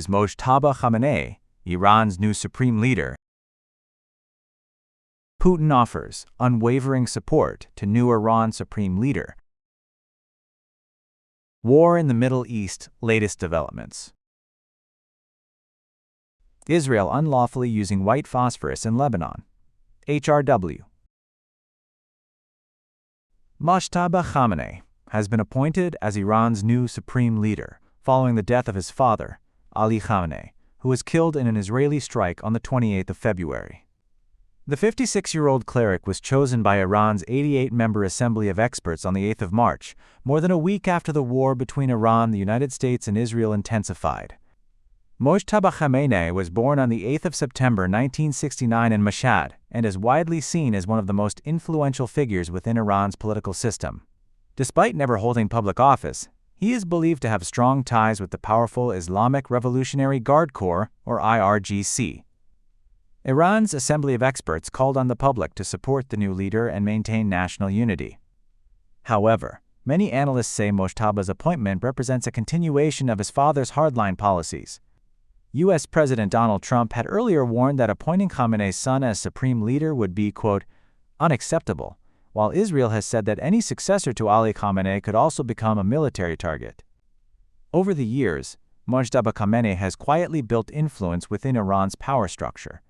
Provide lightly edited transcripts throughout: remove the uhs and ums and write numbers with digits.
is Mojtaba Khamenei, Iran's new supreme leader. Putin offers unwavering support to new Iran supreme leader. War in the Middle East, latest developments. Israel unlawfully using white phosphorus in Lebanon. HRW. Mojtaba Khamenei has been appointed as Iran's new supreme leader, following the death of his father, Ali Khamenei, who was killed in an Israeli strike on the 28th of February. The 56-year-old cleric was chosen by Iran's 88-member Assembly of Experts on the 8th of March, more than a week after the war between Iran, the United States, and Israel intensified. Mojtaba Khamenei was born on the 8th of September 1969 in Mashhad and is widely seen as one of the most influential figures within Iran's political system. Despite never holding public office, he is believed to have strong ties with the powerful Islamic Revolutionary Guard Corps, or IRGC. Iran's Assembly of Experts called on the public to support the new leader and maintain national unity. However, many analysts say Mojtaba's appointment represents a continuation of his father's hardline policies. U.S. President Donald Trump had earlier warned that appointing Khamenei's son as supreme leader would be, quote, unacceptable, while Israel has said that any successor to Ali Khamenei could also become a military target. Over the years, Mojtaba Khamenei has quietly built influence within Iran's power structure.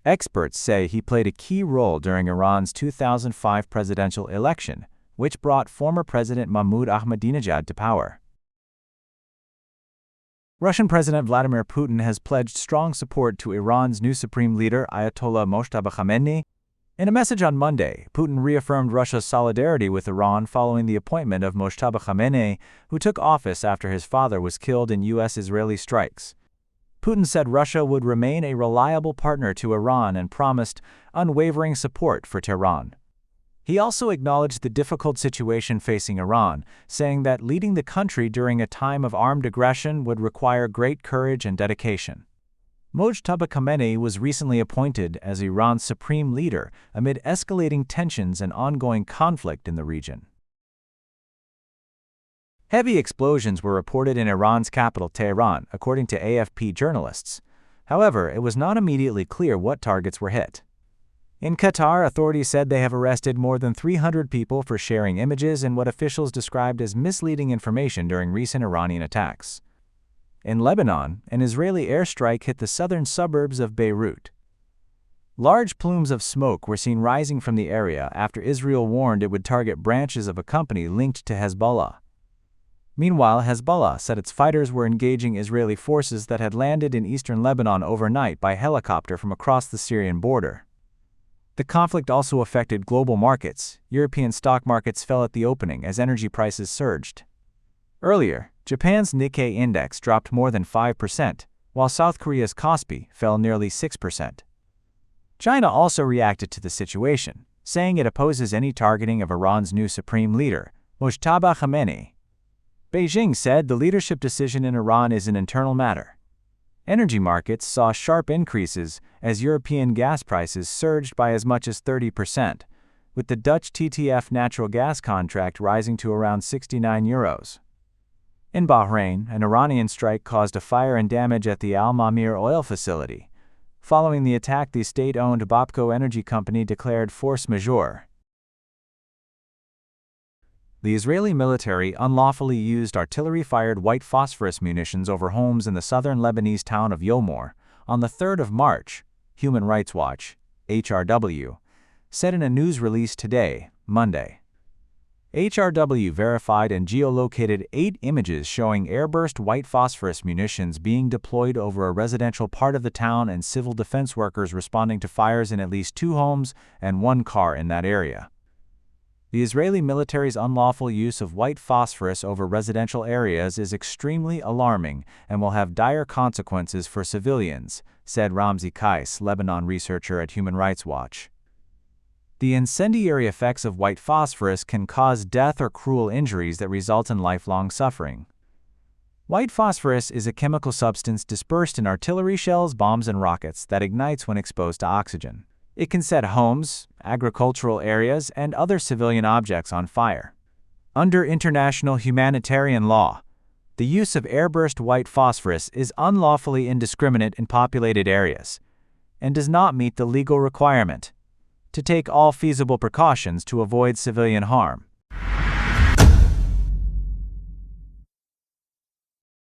Experts say he played a key role during Iran's 2005 presidential election, which brought former President Mahmoud Ahmadinejad to power. Russian President Vladimir Putin has pledged strong support to Iran's new supreme leader, Ayatollah Mojtaba Khamenei. In a message on Monday, Putin reaffirmed Russia's solidarity with Iran following the appointment of Mojtaba Khamenei, who took office after his father was killed in U.S.-Israeli strikes. Putin said Russia would remain a reliable partner to Iran and promised unwavering support for Tehran. He also acknowledged the difficult situation facing Iran, saying that leading the country during a time of armed aggression would require great courage and dedication. Mojtaba Khamenei was recently appointed as Iran's supreme leader amid escalating tensions and ongoing conflict in the region. Heavy explosions were reported in Iran's capital, Tehran, according to AFP journalists. However, it was not immediately clear what targets were hit. In Qatar, authorities said they have arrested more than 300 people for sharing images and what officials described as misleading information during recent Iranian attacks. In Lebanon, an Israeli airstrike hit the southern suburbs of Beirut. Large plumes of smoke were seen rising from the area after Israel warned it would target branches of a company linked to Hezbollah. Meanwhile, Hezbollah said its fighters were engaging Israeli forces that had landed in eastern Lebanon overnight by helicopter from across the Syrian border. The conflict also affected global markets. European stock markets fell at the opening as energy prices surged. Earlier, Japan's Nikkei index dropped more than 5%, while South Korea's Kospi fell nearly 6%. China also reacted to the situation, saying it opposes any targeting of Iran's new supreme leader, Mojtaba Khamenei. Beijing said the leadership decision in Iran is an internal matter. Energy markets saw sharp increases as European gas prices surged by as much as 30%, with the Dutch TTF natural gas contract rising to around €69. In Bahrain, an Iranian strike caused a fire and damage at the Al Mamir oil facility. Following the attack, the state-owned Bapco energy company declared force majeure. The Israeli military unlawfully used artillery-fired white phosphorus munitions over homes in the southern Lebanese town of Yomor on the 3rd of March, Human Rights Watch, HRW, said in a news release today, Monday. HRW verified and geolocated 8 images showing airburst white phosphorus munitions being deployed over a residential part of the town and civil defense workers responding to fires in at least 2 homes and 1 car in that area. The Israeli military's unlawful use of white phosphorus over residential areas is extremely alarming and will have dire consequences for civilians, said Ramzi Kais, Lebanon researcher at Human Rights Watch. The incendiary effects of white phosphorus can cause death or cruel injuries that result in lifelong suffering. White phosphorus is a chemical substance dispersed in artillery shells, bombs, and rockets that ignites when exposed to oxygen. It can set homes, agricultural areas, and other civilian objects on fire. Under international humanitarian law, The use of airburst white phosphorus is unlawfully indiscriminate in populated areas and does not meet the legal requirement to take all feasible precautions to avoid civilian harm.